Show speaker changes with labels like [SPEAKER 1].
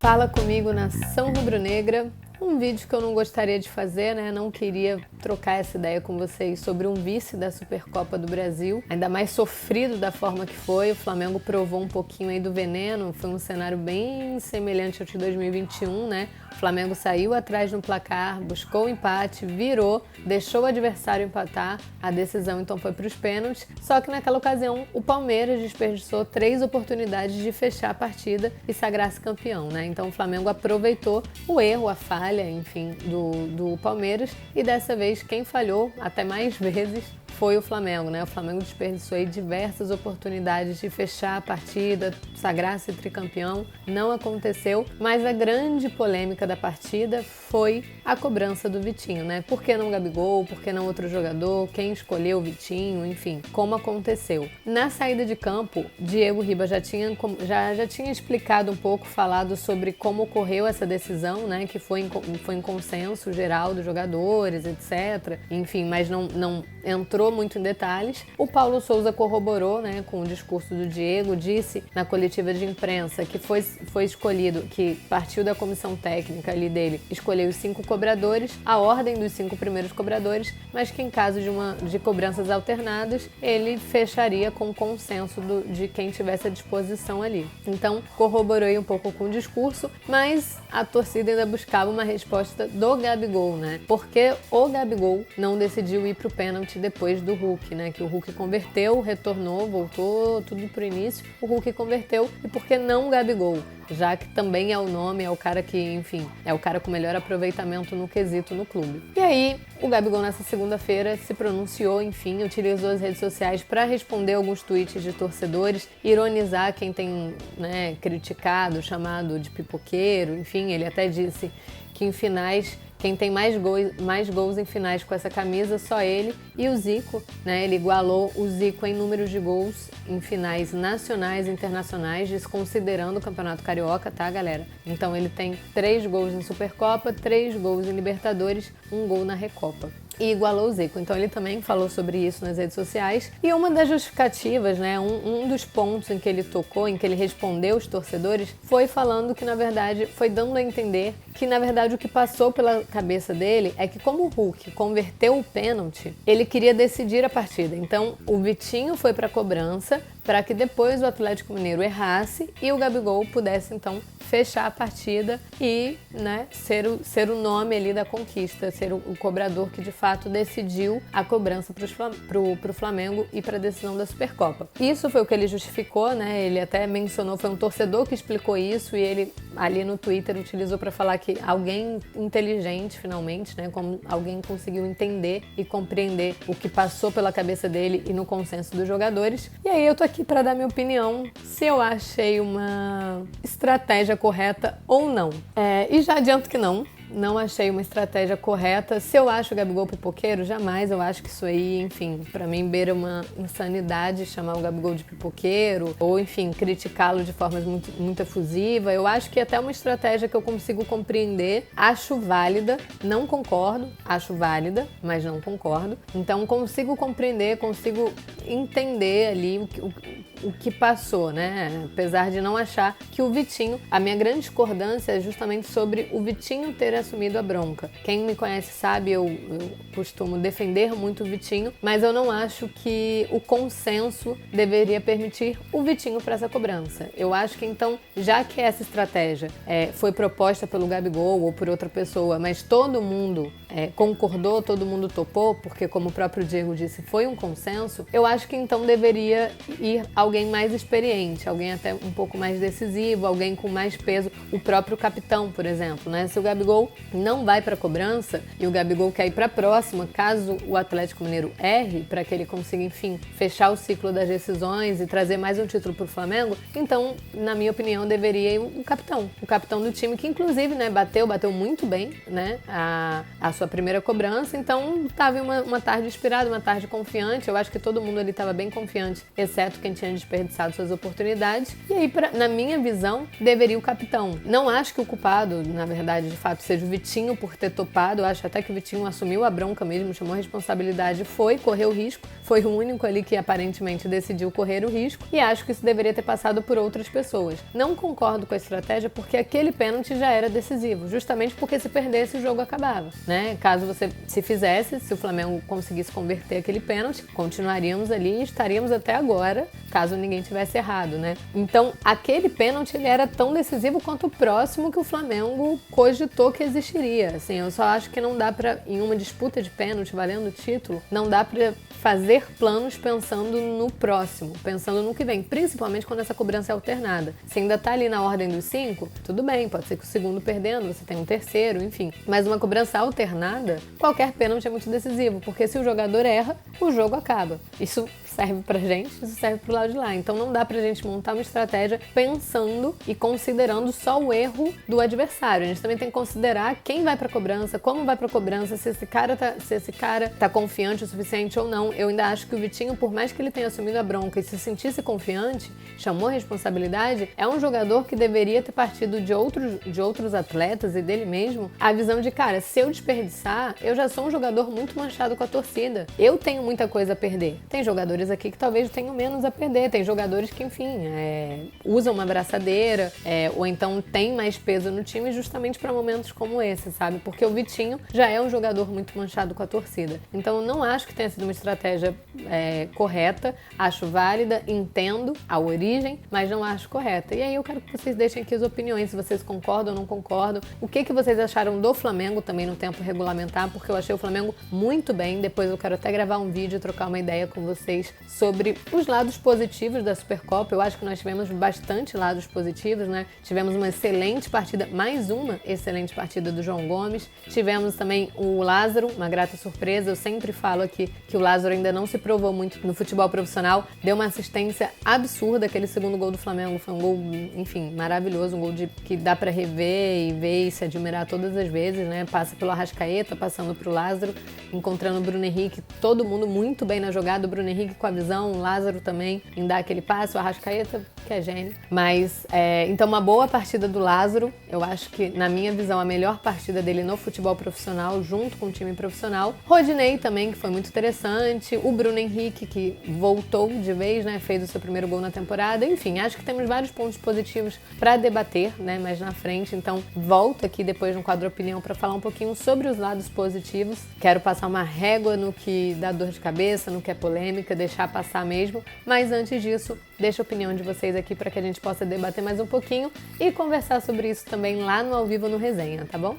[SPEAKER 1] Fala comigo, nação rubro-negra. Um vídeo que eu não gostaria de fazer, né? Não queria trocar essa ideia com vocês sobre um vice da Supercopa do Brasil, ainda mais sofrido da forma que foi. O Flamengo provou um pouquinho aí do veneno, foi um cenário bem semelhante ao de 2021, né? O Flamengo saiu atrás no placar, buscou o empate, virou, deixou o adversário empatar, a decisão então foi para os pênaltis, só que naquela ocasião o Palmeiras desperdiçou 3 oportunidades de fechar a partida e sagrar-se campeão, né? Então o Flamengo aproveitou o erro, a falha, enfim, do Palmeiras, e dessa vez quem falhou até mais vezes foi o Flamengo, né? O Flamengo desperdiçou aí diversas oportunidades de fechar a partida, sagrar-se tricampeão, não aconteceu, mas a grande polêmica da partida foi a cobrança do Vitinho, né? Por que não Gabigol? Por que não outro jogador? Quem escolheu o Vitinho? Enfim, como aconteceu. Na saída de campo, Diego Ribas já tinha explicado um pouco, falado sobre como ocorreu essa decisão, né? Que foi em consenso geral dos jogadores, etc. Enfim, mas não entrou muito em detalhes. O Paulo Souza corroborou, né, com o discurso do Diego, disse na coletiva de imprensa que foi escolhido, que partiu da comissão técnica ali dele, escolheu os 5 cobradores, a ordem dos 5 primeiros cobradores, mas que em caso de cobranças alternadas, ele fecharia com o consenso de quem tivesse à disposição ali. Então, corroborei um pouco com o discurso, mas a torcida ainda buscava uma resposta do Gabigol, né? Porque o Gabigol não decidiu ir para o pênalti depois do Hulk, né? Que o Hulk converteu, retornou, voltou tudo pro início, o Hulk converteu, e por que não o Gabigol? Já que também é o nome, é o cara que, enfim, é o cara com melhor aproveitamento no quesito no clube. E aí, o Gabigol nessa segunda-feira se pronunciou, enfim, utilizou as redes sociais para responder alguns tweets de torcedores, ironizar quem tem, né, criticado, chamado de pipoqueiro, enfim, ele até disse que em finais, quem tem mais gols em finais com essa camisa, só ele e o Zico, né? Ele igualou o Zico em números de gols em finais nacionais e internacionais, desconsiderando o Campeonato Carioca, tá, galera? Então ele tem 3 gols em Supercopa, 3 gols em Libertadores, 1 gol na Recopa. E igualou o Zico. Então ele também falou sobre isso nas redes sociais. E uma das justificativas, né, um dos pontos em que ele tocou, em que ele respondeu os torcedores, foi falando que, na verdade, foi dando a entender que, na verdade, o que passou pela cabeça dele é que, como o Hulk converteu o pênalti, ele queria decidir a partida. Então o Vitinho foi para a cobrança para que depois o Atlético Mineiro errasse e o Gabigol pudesse, então, fechar a partida e, né, ser o nome ali da conquista, ser o cobrador que de fato decidiu a cobrança pro Flamengo e para a decisão da Supercopa. Isso foi o que ele justificou, né? Ele até mencionou, foi um torcedor que explicou isso, e ele ali no Twitter utilizou para falar que alguém inteligente, finalmente, né, como alguém conseguiu entender e compreender o que passou pela cabeça dele e no consenso dos jogadores. E aí eu tô aqui para dar minha opinião se eu achei uma estratégia correta ou não. E já adianto que não achei uma estratégia correta. Se eu acho o Gabigol pipoqueiro, jamais. Eu acho que isso aí, enfim, pra mim beira uma insanidade chamar o Gabigol de pipoqueiro, ou, enfim, criticá-lo de forma muito efusiva. Eu acho que é até uma estratégia que eu consigo compreender, acho válida, não concordo, acho válida, mas não concordo. Então consigo compreender, consigo entender ali o que passou, né? Apesar de não achar que o Vitinho, a minha grande discordância é justamente sobre o Vitinho ter assumido a bronca. Quem me conhece sabe, eu costumo defender muito o Vitinho, mas eu não acho que o consenso deveria permitir o Vitinho para essa cobrança. Eu acho que então, já que essa estratégia foi proposta pelo Gabigol ou por outra pessoa, mas todo mundo concordou, todo mundo topou, porque como o próprio Diego disse, foi um consenso, eu acho que então deveria ir alguém mais experiente, alguém até um pouco mais decisivo, alguém com mais peso, o próprio capitão, por exemplo, né? Se o Gabigol não vai para a cobrança e o Gabigol quer ir para a próxima, caso o Atlético Mineiro erre, para que ele consiga, enfim, fechar o ciclo das decisões e trazer mais um título para o Flamengo, então, na minha opinião, deveria ir o capitão do time, que inclusive, né, bateu muito bem, né, a sua primeira cobrança, então estava uma tarde inspirada, uma tarde confiante. Eu acho que todo mundo ali estava bem confiante, exceto quem tinha desperdiçado suas oportunidades. E aí, na minha visão, deveria o capitão. Não acho que o culpado, na verdade, de fato, seja seja, o Vitinho por ter topado, eu acho até que o Vitinho assumiu a bronca mesmo, chamou a responsabilidade, correu o risco, foi o único ali que aparentemente decidiu correr o risco, e acho que isso deveria ter passado por outras pessoas. Não concordo com a estratégia porque aquele pênalti já era decisivo, justamente porque se perdesse o jogo acabava, né? Caso você se fizesse, se o Flamengo conseguisse converter aquele pênalti, continuaríamos ali e estaríamos até agora, caso ninguém tivesse errado, né? Então, aquele pênalti ele era tão decisivo quanto o próximo que o Flamengo cogitou que existiria. Assim, eu só acho que não dá pra, em uma disputa de pênalti valendo o título, não dá pra fazer planos pensando no próximo, pensando no que vem, principalmente quando essa cobrança é alternada. Se ainda tá ali na ordem dos 5, tudo bem, pode ser que o segundo perdendo, você tem um terceiro, enfim. Mas uma cobrança alternada, qualquer pênalti é muito decisivo, porque se o jogador erra, o jogo acaba. Isso serve pra gente, isso serve pro lado de lá. Então não dá pra gente montar uma estratégia pensando e considerando só o erro do adversário. A gente também tem que considerar quem vai pra cobrança, como vai pra cobrança, se esse cara tá confiante o suficiente ou não. Eu ainda acho que o Vitinho, por mais que ele tenha assumido a bronca e se sentisse confiante, chamou a responsabilidade, é um jogador que deveria ter partido de outros atletas e dele mesmo, a visão de, cara, se eu desperdiçar, eu já sou um jogador muito manchado com a torcida. Eu tenho muita coisa a perder. Tem jogadores aqui que talvez tenham menos a perder. Tem jogadores que, enfim, usam uma braçadeira, ou então tem mais peso no time justamente para momentos como esse, sabe? Porque o Vitinho já é um jogador muito manchado com a torcida. Então, eu não acho que tenha sido uma estratégia correta. Acho válida, entendo a origem, mas não acho correta. E aí eu quero que vocês deixem aqui as opiniões, se vocês concordam ou não concordam. O que vocês acharam do Flamengo também no tempo regulamentar, porque eu achei o Flamengo muito bem. Depois eu quero até gravar um vídeo e trocar uma ideia com vocês sobre os lados positivos da Supercopa. Eu acho que nós tivemos bastante lados positivos, né? Tivemos uma excelente partida, mais uma excelente partida do João Gomes. Tivemos também o Lázaro, uma grata surpresa. Eu sempre falo aqui que o Lázaro ainda não se provou muito no futebol profissional. Deu uma assistência absurda. Aquele segundo gol do Flamengo foi um gol, enfim, maravilhoso. Um gol que dá pra rever e ver e se admirar todas as vezes, né? Passa pelo Arrascaeta, passando pro Lázaro, encontrando o Bruno Henrique, todo mundo muito bem na jogada. O Bruno Henrique com a visão, o Lázaro também em dar aquele passe, o Arrascaeta, que é gênio. Mas, então, uma boa partida do Lázaro. Eu acho que, na minha visão, a melhor partida dele no futebol profissional, junto com o time profissional. Rodinei também, que foi muito interessante. O Bruno Henrique, que voltou de vez, né? Fez o seu primeiro gol na temporada. Enfim, acho que temos vários pontos positivos para debater, né? Mais na frente. Então, volto aqui depois no quadro Opinião para falar um pouquinho sobre os lados positivos. Quero passar uma régua no que dá dor de cabeça, no que é polêmica, deixar passar mesmo. Mas antes disso, deixa a opinião de vocês aqui para que a gente possa debater mais um pouquinho e conversar sobre isso também lá no Ao Vivo no Resenha, tá bom?